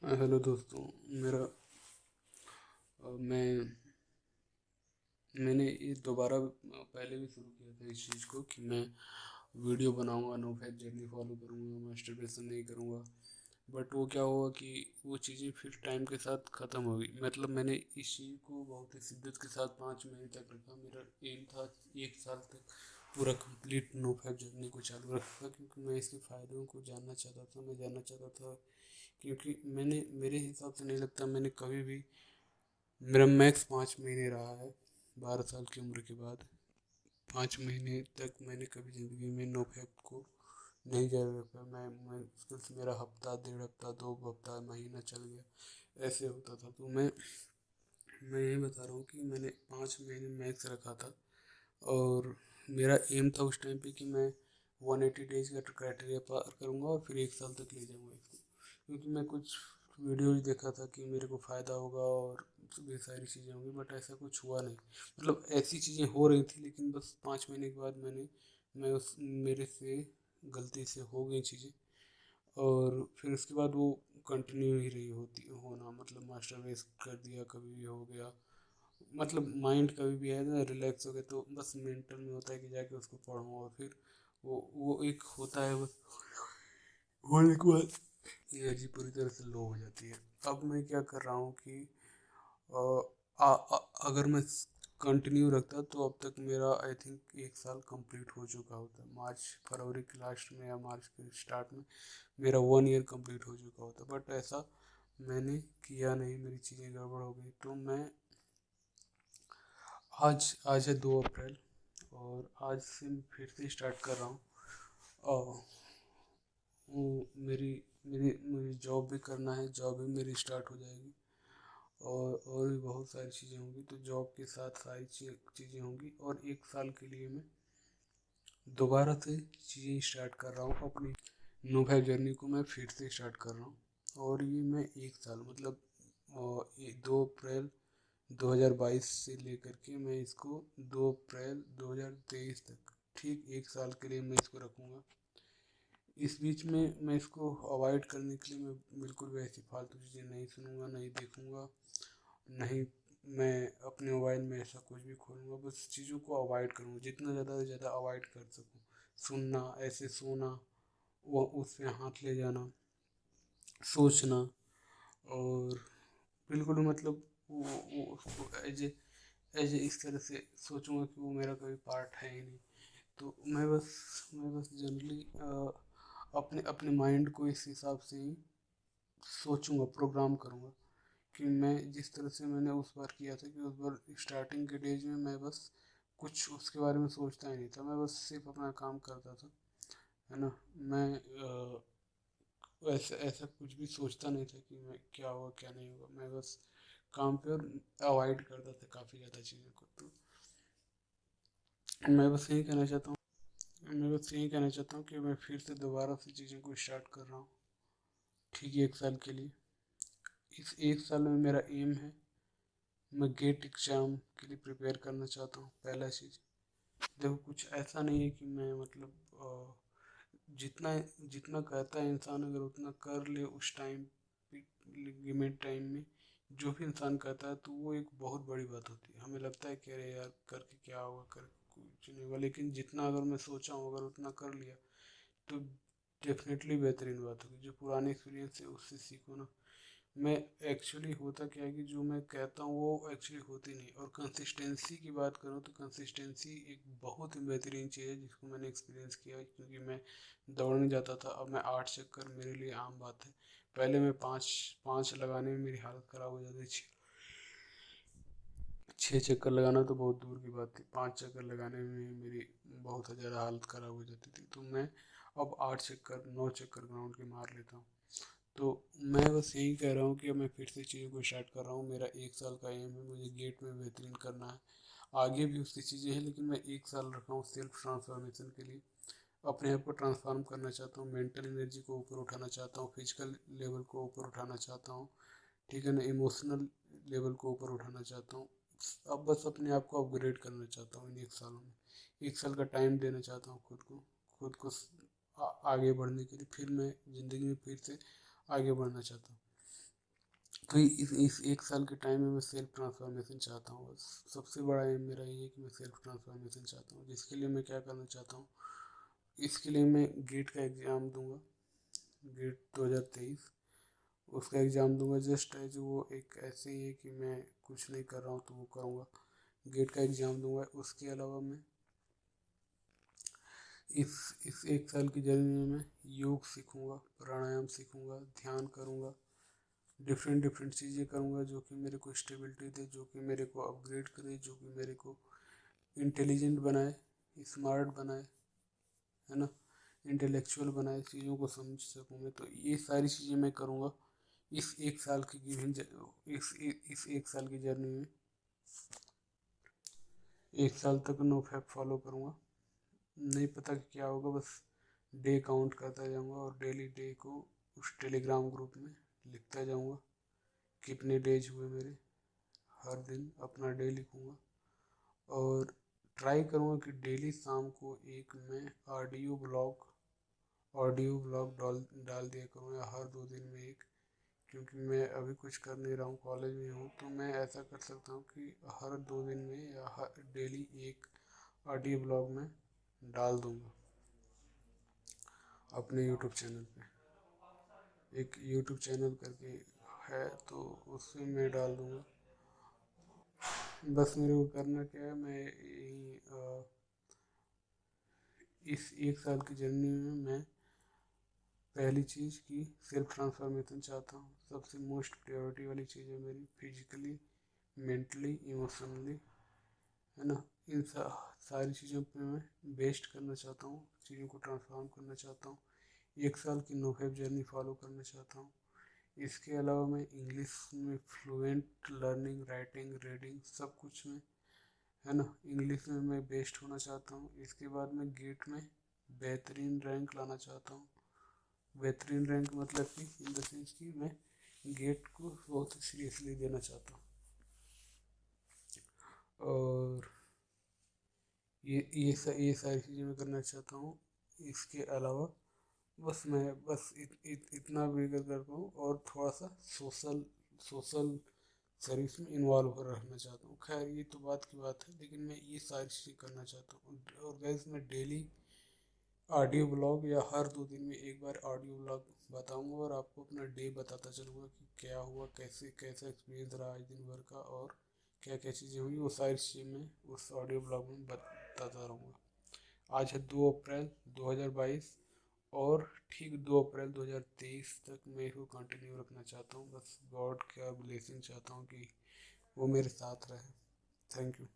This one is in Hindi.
हेलो दोस्तों। मेरा मैंने ये दोबारा पहले भी शुरू किया था इस चीज़ को कि मैं वीडियो बनाऊंगा, नो फैक जर्नी फॉलो करूंगा, मास्टरबेशन नहीं करूंगा। बट वो क्या हुआ कि वो चीज़ें फिर टाइम के साथ ख़त्म हो गई। मतलब मैंने इस चीज़ को बहुत ही शिद्दत के साथ 5 महीने तक रखा। मेरा एम था 1 साल तक पूरा कंप्लीट नो फैक जर्नी को चालू रखा, क्योंकि मैं इसके फ़ायदों को जानना चाहता था। मैं जानना चाहता था क्योंकि मेरे हिसाब से नहीं लगता मैंने कभी भी, मेरा मैक्स 5 महीने रहा है 12 साल की उम्र के बाद। 5 महीने तक मैंने कभी ज़िंदगी में नो फैप को नहीं जारी रखा। मैं मुश्किल से मेरा हफ्ता, 1.5 हफ्ता, 2 हफ्ता, महीना चल गया, ऐसे होता था। तो मैं यही बता रहा हूँ कि मैंने 5 महीने मैक्स रखा था। और मेरा एम था उस टाइम पे कि मैं 180 डेज का क्राइटेरिया पार करूँगा और फिर 1 साल तक ले जाऊँगा इसको। क्योंकि मैं कुछ वीडियोज देखा था कि मेरे को फ़ायदा होगा और ये सारी चीज़ें होंगी, बट ऐसा कुछ हुआ नहीं। मतलब ऐसी चीज़ें हो रही थी, लेकिन बस 5 महीने के बाद मैं उस मेरे से गलती से हो गई चीज़ें। और फिर उसके बाद वो कंटिन्यू ही रही होती होना। मतलब मास्टर बेस कर दिया, कभी भी हो गया। मतलब माइंड कभी भी है ना रिलैक्स हो गया तो बस मेंटल में होता है कि जाके उसको पढ़ूँ। और फिर वो एक होता है, बस होने के बाद एनर्जी पूरी तरह से लो हो जाती है। अब मैं क्या कर रहा हूँ कि अ, अगर मैं कंटिन्यू रखता तो अब तक मेरा आई थिंक 1 साल कंप्लीट हो चुका होता। मार्च फरवरी के लास्ट में या मार्च के स्टार्ट में मेरा 1 ईयर कंप्लीट हो चुका होता। बट ऐसा मैंने किया नहीं, मेरी चीज़ें गड़बड़ हो गई। तो मैं आज आज है 2 अप्रैल, और आज से मैं फिर से स्टार्ट कर रहा हूँ। और वो मेरी मेरी मुझे जॉब भी करना है, जॉब भी मेरी स्टार्ट हो जाएगी। और भी बहुत सारी चीज़ें होंगी। तो जॉब के साथ सारी चीज़ें होंगी, और 1 साल के लिए मैं दोबारा से चीज़ें स्टार्ट कर रहा हूँ। अपनी नो फाइव जर्नी को मैं फिर से स्टार्ट कर रहा हूँ। और ये मैं 1 साल मतलब 2 अप्रैल 2022 से लेकर के मैं इसको 2 अप्रैल 2023 तक, ठीक 1 साल के लिए मैं इसको रखूँगा। इस बीच में मैं इसको अवॉइड करने के लिए मैं बिल्कुल भी ऐसी फालतू चीज़ें नहीं सुनूंगा, नहीं देखूंगा, नहीं मैं अपने मोबाइल में ऐसा कुछ भी खोलूँगा। बस चीज़ों को अवॉइड करूँगा, जितना ज़्यादा से ज़्यादा अवॉइड कर सकूँ। सुनना, ऐसे सोना, वो उससे हाथ ले जाना, सोचना, और बिल्कुल मतलब वो उसको एज ए इस तरह से सोचूंगा कि वो मेरा कोई पार्ट है ही नहीं। तो मैं बस जनरली अपने अपने माइंड को इस हिसाब से ही सोचूंगा, प्रोग्राम करूंगा कि मैं जिस तरह से मैंने उस बार किया था कि उस बार स्टार्टिंग के डेज में मैं बस कुछ उसके बारे में सोचता ही नहीं था। मैं बस सिर्फ अपना काम करता था, है ना। मैं ऐसा ऐसा कुछ भी सोचता नहीं था कि मैं क्या होगा क्या नहीं होगा। मैं बस काम पे और अवॉइड करता था काफ़ी ज़्यादा चीज़ों को। तो मैं बस यही कहना चाहता हूँ मैं बस यही कहना चाहता हूँ कि मैं फिर से दोबारा से चीज़ों को स्टार्ट कर रहा हूँ, ठीक 1 साल के लिए। इस 1 साल में मेरा एम है, मैं गेट एग्ज़ाम के लिए प्रिपेयर करना चाहता हूँ। पहला चीज़, देखो कुछ ऐसा नहीं है कि मैं मतलब जितना जितना कहता है इंसान अगर उतना कर ले उस टाइम, लिमिट टाइम में, जो भी इंसान कहता है तो वो एक बहुत बड़ी बात होती है। हमें लगता है कि अरे यार करके क्या होगा, कर कुछ नहीं होगा। लेकिन जितना अगर मैं सोचा हूँ, अगर उतना कर लिया तो डेफिनेटली बेहतरीन बात होगी। जो पुराने एक्सपीरियंस है उससे सीखो ना। मैं एक्चुअली होता क्या है कि जो मैं कहता हूँ वो एक्चुअली होती नहीं। और कंसिस्टेंसी की बात करूँ तो कंसिस्टेंसी एक बहुत ही बेहतरीन चीज़ है जिसको मैंने एक्सपीरियंस किया है। क्योंकि मैं दौड़ने जाता था, अब मैं 8 चक्कर मेरे लिए आम बात है। पहले मैं पाँच पाँच लगाने में मेरी हालत ख़राब हो जाती थी। 6 चक्कर लगाना तो बहुत दूर की बात थी, 5 चक्कर लगाने में मेरी बहुत ज़्यादा हालत ख़राब हो जाती थी। तो मैं अब 8 चक्कर 9 चक्कर ग्राउंड के मार लेता हूँ। तो मैं बस यही कह रहा हूँ कि मैं फिर से चीज़ों को स्टार्ट कर रहा हूँ। मेरा 1 साल का एम है, मुझे गेट में बेहतरीन करना है। आगे भी उसकी चीज़ें हैं, लेकिन मैं 1 साल रखा हूँ सेल्फ ट्रांसफॉर्मेशन के लिए। अपने आप को ट्रांसफॉर्म करना चाहता हूँ, मेंटल एनर्जी को ऊपर उठाना चाहता हूँ, फिजिकल लेवल को ऊपर उठाना चाहता हूँ, ठीक है ना, इमोशनल लेवल को ऊपर उठाना चाहता हूँ। अब बस अपने आप को अपग्रेड करना चाहता हूँ इन 1 सालों में। 1 साल का टाइम देना चाहता हूँ खुद को आगे बढ़ने के लिए। फिर मैं ज़िंदगी में फिर से आगे बढ़ना चाहता हूँ। तो इस एक साल के टाइम में मैं सेल्फ ट्रांसफॉर्मेशन चाहता हूँ। बस सबसे बड़ा एम मेरा ये है कि मैं सेल्फ ट्रांसफॉर्मेशन चाहता हूँ, जिसके लिए मैं क्या करना चाहता हूँ। इसके लिए मैं गेट का एग्ज़ाम दूंगा, गेट 2023 उसका एग्ज़ाम दूंगा। जस्ट एज वो एक ऐसे ही है कि मैं कुछ नहीं कर रहा हूँ तो वो करूँगा, गेट का एग्ज़ाम दूंगा। उसके अलावा मैं इस एक साल की जर्नी में मैं योग सीखूँगा, प्राणायाम सीखूँगा, ध्यान करूँगा, डिफरेंट डिफरेंट चीज़ें करूँगा जो कि मेरे को स्टेबिलिटी दे, जो कि मेरे को अपग्रेड करे, जो कि मेरे को इंटेलिजेंट बनाए, स्मार्ट बनाए, है ना, इंटेलेक्चुअल बनाए, चीज़ों को समझ सकूँ मैं। तो ये सारी चीज़ें मैं करूँगा इस एक साल की गिवन इस एक साल की जर्नी में। एक साल तक नो फैप फॉलो करूँगा, नहीं पता कि क्या होगा, बस डे काउंट करता जाऊँगा और डेली डे को उस टेलीग्राम ग्रुप में लिखता जाऊँगा, कितने डेज हुए मेरे, हर दिन अपना डे लिखूँगा। और ट्राई करूँगा कि डेली शाम को एक मैं ऑडियो ब्लॉग डाल दिया करूँगा, हर 2 दिन में एक। क्योंकि मैं अभी कुछ कर नहीं रहा हूँ, कॉलेज में हूँ, तो मैं ऐसा कर सकता हूँ कि हर 2 दिन में या हर डेली एक ऑडियो ब्लॉग में डाल दूँगा अपने यूट्यूब चैनल पे। एक यूट्यूब चैनल करके है तो उसमें मैं डाल दूँगा। बस मेरे को करना क्या है, मैं यही इस एक साल की जर्नी में मैं पहली चीज़ की सेल्फ ट्रांसफॉर्मेशन चाहता हूँ। सबसे मोस्ट प्रायोरिटी वाली चीज़ है मेरी, फिजिकली, मेंटली, इमोशनली, है ना। इन सारी चीज़ों पे मैं बेस्ट करना चाहता हूँ, चीज़ों को ट्रांसफॉर्म करना चाहता हूँ। एक साल की नो फैप जर्नी फॉलो करना चाहता हूँ। इसके अलावा मैं इंग्लिश में फ्लुएंट लर्निंग, राइटिंग, रीडिंग सब कुछ में, है ना, इंग्लिश में मैं बेस्ट होना चाहता हूँ। इसके बाद मैं गेट में बेहतरीन रैंक लाना चाहता हूँ। बेहतरीन रैंक मतलब कि इन द सेंस कि मैं गेट को बहुत सीरियसली देना चाहता हूँ। और ये सारी चीज़ें मैं करना चाहता हूँ। इसके अलावा बस मैं बस इतना भी कर पाऊँ और थोड़ा सा सोशल सर्विस में इन्वॉल्व हो रहना चाहता हूँ। खैर ये तो बात की बात है, लेकिन मैं ये सारी चीज़ें करना चाहता हूँ। और गैस मैं डेली ऑडियो ब्लॉग या हर 2 दिन में एक बार ऑडियो ब्लॉग बताऊंगा और आपको अपना डे बताता चलूँगा कि क्या हुआ, कैसे कैसा एक्सपीरियंस रहा आज दिन भर का, और क्या क्या चीज़ें हुई, वो सारी चीज़ें मैं उस ऑडियो ब्लॉग में बताता रहूँगा। आज है 2 अप्रैल 2022 और ठीक 2 अप्रैल 2023 तक मैं इसको कंटिन्यू रखना चाहता हूँ। बस गॉड का ब्लेसिंग चाहता हूँ कि वो मेरे साथ रहे। Thank you.